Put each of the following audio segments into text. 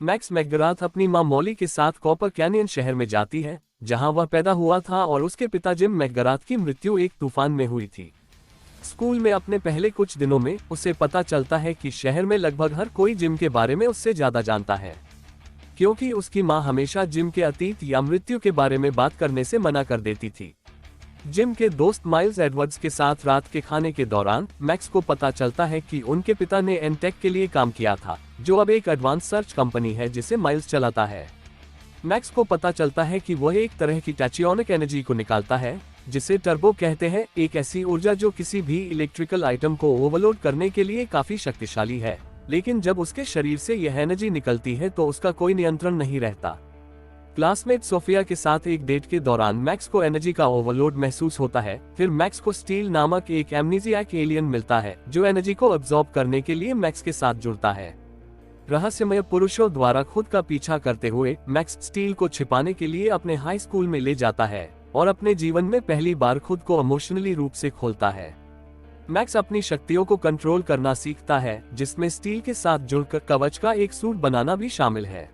Max मैकगराथ अपनी मां Molly के साथ कॉपर कैनियन शहर में जाती है, जहां वह पैदा हुआ था और उसके पिता जिम मैकगराथ की मृत्यु एक तूफान में हुई थी। स्कूल में अपने पहले कुछ दिनों में उसे पता चलता है कि शहर में लगभग हर कोई जिम के बारे में उससे ज्यादा जानता है, क्योंकि उसकी मां हमेशा जिम के अतीत या मृत्यु के बारे में बात करने से मना कर देती थी। जिम के दोस्त माइल्स एडवर्ड्स के साथ रात के खाने के दौरान मैक्स को पता चलता है कि उनके पिता ने एनटेक के लिए काम किया था, जो अब एक एडवांस सर्च कंपनी है जिसे माइल्स चलाता है। मैक्स को पता चलता है कि वह एक तरह की टैचियोनिक एनर्जी को निकालता है, जिसे टर्बो कहते हैं, एक ऐसी ऊर्जा जो किसी भी इलेक्ट्रिकल आइटम को ओवरलोड करने के लिए काफी शक्तिशाली है, लेकिन जब उसके शरीर से यह एनर्जी निकलती है तो उसका कोई नियंत्रण नहीं रहता। क्लासमेट सोफिया के साथ एक डेट के दौरान मैक्स को एनर्जी का ओवरलोड महसूस होता है। फिर मैक्स को स्टील नामक एक एमनीजियाक एलियन मिलता है, जो एनर्जी को अब्सॉर्ब करने के लिए मैक्स के साथ जुड़ता है। रहस्यमय पुरुषों द्वारा खुद का पीछा करते हुए मैक्स स्टील को छिपाने के लिए अपने हाई स्कूल में ले जाता है और अपने जीवन में पहली बार खुद को इमोशनली रूप से खोलता है। मैक्स अपनी शक्तियों को कंट्रोल करना सीखता है, जिसमें स्टील के साथ जुड़कर कवच का एक सूट बनाना भी शामिल है।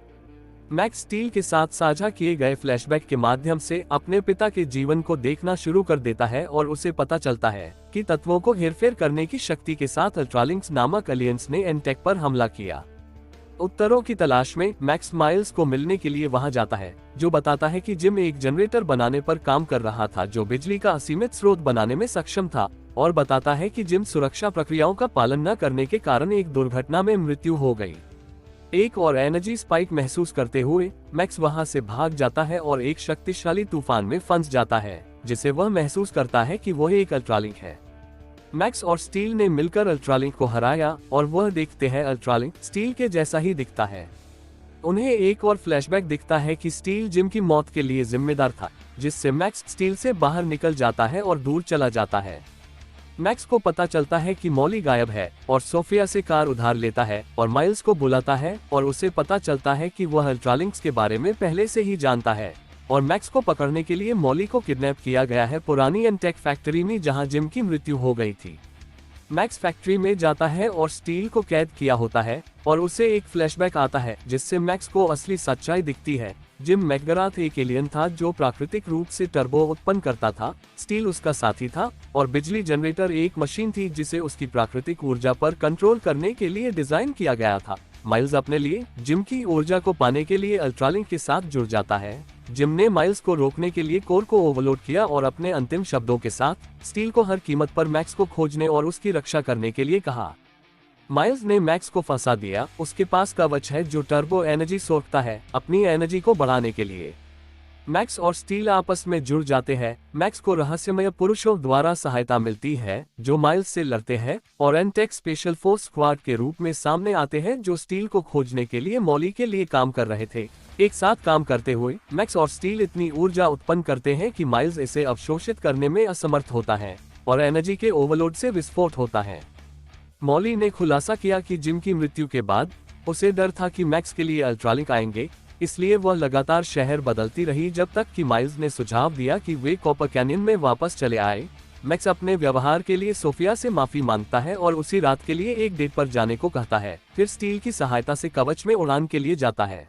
मैक्स स्टील के साथ साझा किए गए फ्लैशबैक के माध्यम से अपने पिता के जीवन को देखना शुरू कर देता है और उसे पता चलता है कि तत्वों को हेरफेर करने की शक्ति के साथ अल्ट्रालिंक्स नामक एलियंस ने एनटेक पर हमला किया। उत्तरों की तलाश में मैक्स माइल्स को मिलने के लिए वहां जाता है, जो बताता है कि जिम एक जनरेटर बनाने पर काम कर रहा था जो बिजली का असीमित स्रोत बनाने में सक्षम था, और बताता है कि जिम सुरक्षा प्रक्रियाओं का पालन न करने के कारण एक दुर्घटना में मृत्यु हो गई। एक और एनर्जी स्पाइक महसूस करते हुए मैक्स वहां से भाग जाता है और एक शक्तिशाली तूफान में फंस जाता है, जिसे वह महसूस करता है कि वह एक अल्ट्रालिंक है। मैक्स और स्टील ने मिलकर अल्ट्रालिंक को हराया और वह देखते हैं अल्ट्रालिंक स्टील के जैसा ही दिखता है। उन्हें एक और फ्लैशबैक दिखता है कि स्टील जिम की मौत के लिए जिम्मेदार था, जिससे मैक्स स्टील से बाहर निकल जाता है और दूर चला जाता है। मैक्स को पता चलता है कि मॉली गायब है और सोफिया से कार उधार लेता है और माइल्स को बुलाता है, और उसे पता चलता है कि वह अल्ट्रालिंक्स के बारे में पहले से ही जानता है और मैक्स को पकड़ने के लिए मॉली को किडनैप किया गया है पुरानी एनटेक फैक्ट्री में जहां जिम की मृत्यु हो गई थी। मैक्स फैक्ट्री में जाता है और स्टील को कैद किया होता है और उसे एक फ्लैशबैक आता है जिससे मैक्स को असली सच्चाई दिखती है। जिम मैकगराथ एक एलियन था जो प्राकृतिक रूप से टर्बो उत्पन्न करता था, स्टील उसका साथी था और बिजली जनरेटर एक मशीन थी जिसे उसकी प्राकृतिक ऊर्जा पर कंट्रोल करने के लिए डिजाइन किया गया था। माइल्स अपने लिए जिम की ऊर्जा को पाने के लिए अल्ट्रालिंक के साथ जुड़ जाता है। जिम ने माइल्स को रोकने के लिए कोर को ओवरलोड किया और अपने अंतिम शब्दों के साथ स्टील को हर कीमत पर मैक्स को खोजने और उसकी रक्षा करने के लिए कहा। माइल्स ने मैक्स को फंसा दिया। उसके पास कवच है जो टर्बो एनर्जी सोखता है अपनी एनर्जी को बढ़ाने के लिए। मैक्स और स्टील आपस में जुड़ जाते हैं। मैक्स को रहस्यमय पुरुषों द्वारा सहायता मिलती है जो माइल्स से लड़ते हैं और एनटेक स्पेशल फोर्स स्क्वाड के रूप में सामने आते हैं जो स्टील को खोजने के लिए मॉली के लिए काम कर रहे थे। एक साथ काम करते हुए मैक्स और स्टील इतनी ऊर्जा उत्पन्न करते हैं कि माइल्स इसे अवशोषित करने में असमर्थ होता है और एनर्जी के ओवरलोड से विस्फोट होता है। मॉली ने खुलासा किया कि जिम की मृत्यु के बाद उसे डर था कि मैक्स के लिए अल्ट्रालिंक आएंगे, इसलिए वह लगातार शहर बदलती रही जब तक कि माइल्स ने सुझाव दिया कि वे कॉपर कैनियन में वापस चले आए। मैक्स अपने व्यवहार के लिए सोफिया से माफी मांगता है और उसी रात के लिए एक डेट पर जाने को कहता है, फिर स्टील की सहायता से कवच में उड़ान के लिए जाता है।